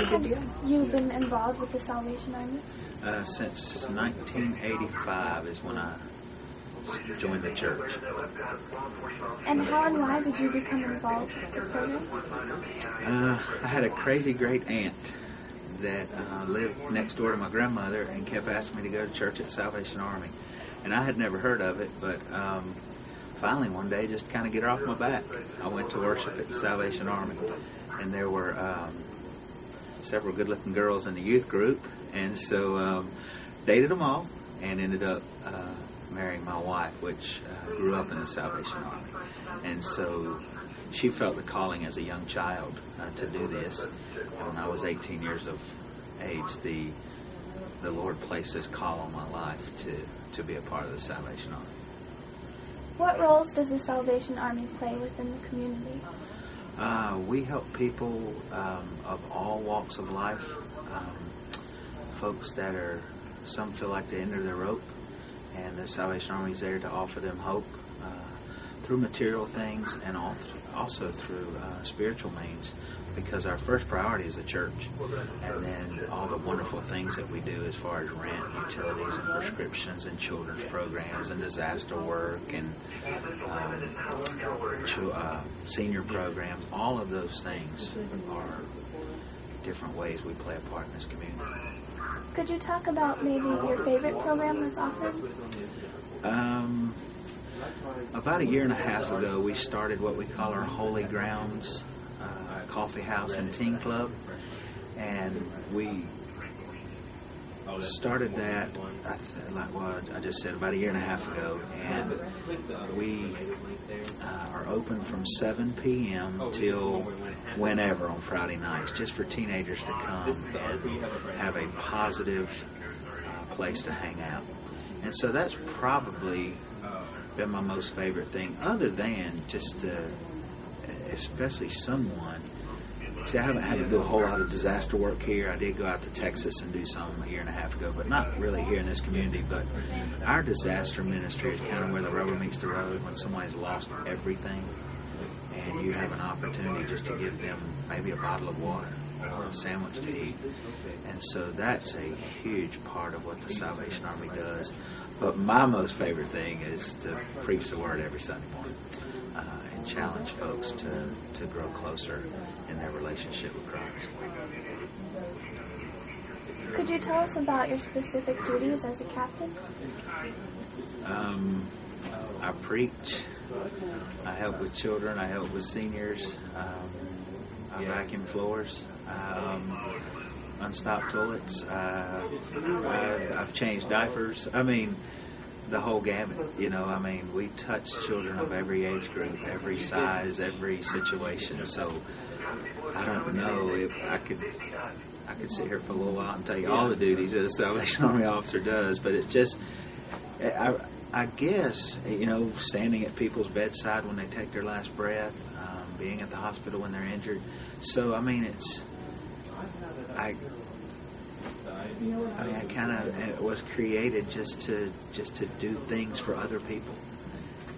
Have you been involved with the Salvation Army? Since 1985 is when I joined the church. And how and why did you become involved with the program? I had a crazy great aunt that lived next door to my grandmother and kept asking me to go to church at Salvation Army. And I had never heard of it, but finally one day, just to kind of get her off my back, I went to worship at the Salvation Army. And there were several good-looking girls in the youth group, and so dated them all and ended up marrying my wife, which grew up in the Salvation Army. And so she felt the calling as a young child to do this. And when I was 18 years of age, the Lord placed this call on my life to be a part of the Salvation Army. What roles does the Salvation Army play within the community? We help people of all walks of life, folks that some feel like they ended their rope, and the Salvation Army is there to offer them hope through material things and also through spiritual means, because our first priority is the church, and then all the wonderful things that we do as far as rent, utilities, and prescriptions, and children's programs, and disaster work, and senior programs. All of those things are different ways we play a part in this community. Could you talk about maybe your favorite program that's offered? About a year and a half ago, we started what we call our Holy Grounds Coffee House and Teen Club, and we started that, I just said, about a year and a half ago, and we are open from 7 p.m. till whenever on Friday nights, just for teenagers to come and have a positive place to hang out. And so that's probably been my most favorite thing, other than just especially someone. See, I haven't had to do a whole lot of disaster work here. I did go out to Texas and do some a year and a half ago, but not really here in this community. But our disaster ministry is kind of where the rubber meets the road, when somebody's lost everything and you have an opportunity just to give them maybe a bottle of water or a sandwich to eat. And so that's a huge part of what the Salvation Army does. But my most favorite thing is to preach the Word every Sunday morning and challenge folks to grow closer in their relationship with Christ. Could you tell us about your specific duties as a captain? I preach. I help with children. I help with seniors. I vacuum floors. Unstopped toilets. I've changed diapers. I mean, the whole gamut. We touch children of every age group, every size, every situation. So I don't know if I could sit here for a little while and tell you all the duties that a Salvation Army officer does, but it's just, I guess, standing at people's bedside when they take their last breath, being at the hospital when they're injured. So, I kind of was created just to do things for other people.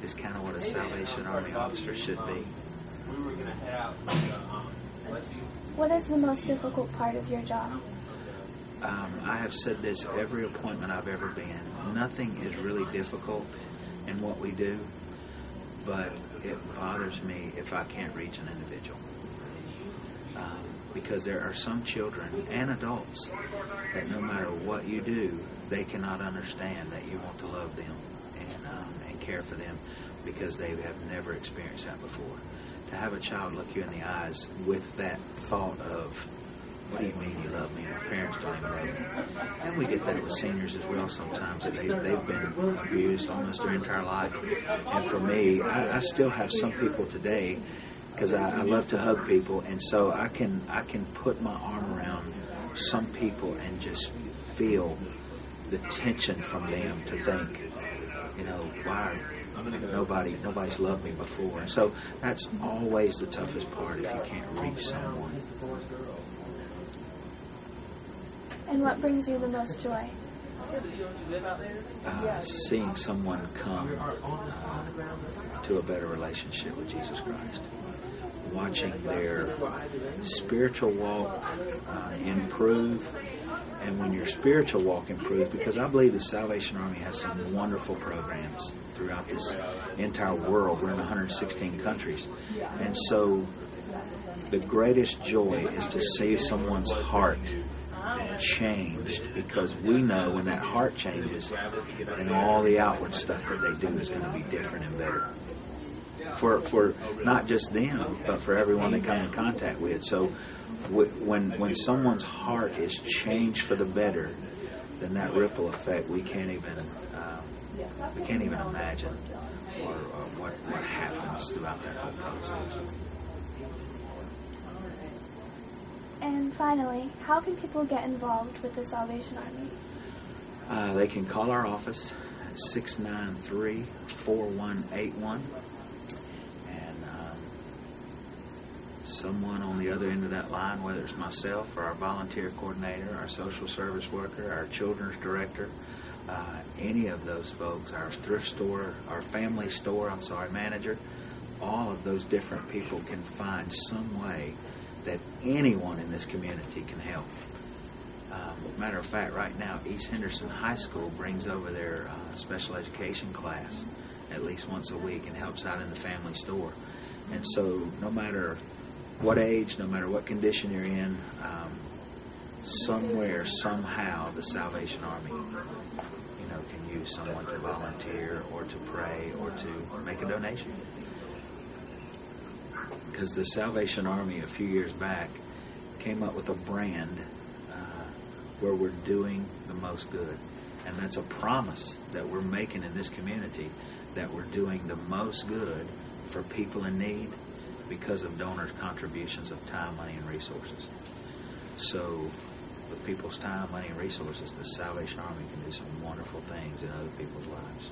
Is kind of what a Salvation Army officer should be. What is the most difficult part of your job? I have said this every appointment I've ever been. Nothing is really difficult in what we do, but it bothers me if I can't reach an individual. Because there are some children and adults that no matter what you do, they cannot understand that you want to love them and care for them, because they have never experienced that before. To have a child look you in the eyes with that thought of, what do you mean you love me? And my parents don't even love me. And we get that with seniors as well sometimes. They've been abused almost their entire life. And for me, I still have some people today, because I love to hug people, and so I can put my arm around some people and just feel the tension from them to think, why nobody's loved me before. And so that's always the toughest part, if you can't reach someone. And what brings you the most joy? Seeing someone come to a better relationship with Jesus Christ. watching their spiritual walk improve. And when your spiritual walk improves, because I believe the Salvation Army has some wonderful programs throughout this entire world. We're in 116 countries. And so the greatest joy is to see someone's heart changed, because we know when that heart changes, then all the outward stuff that they do is going to be different and better. For not just them, but for everyone they come in contact with. So when someone's heart is changed for the better, then that ripple effect we can't even imagine, or what happens throughout that whole process. And finally, how can people get involved with the Salvation Army? They can call our office at 693-4181. Someone on the other end of that line, whether it's myself or our volunteer coordinator, our social service worker, our children's director, any of those folks, our thrift store, our family store, manager, all of those different people can find some way that anyone in this community can help. Matter of fact, right now, East Henderson High School brings over their special education class at least once a week and helps out in the family store. And so no matter what age, no matter what condition you're in, somewhere, somehow, the Salvation Army, can use someone to volunteer or to pray or to make a donation. Because the Salvation Army, a few years back, came up with a brand where we're doing the most good. And that's a promise that we're making in this community, that we're doing the most good for people in need because of donors' contributions of time, money, and resources. So with people's time, money, and resources, the Salvation Army can do some wonderful things in other people's lives.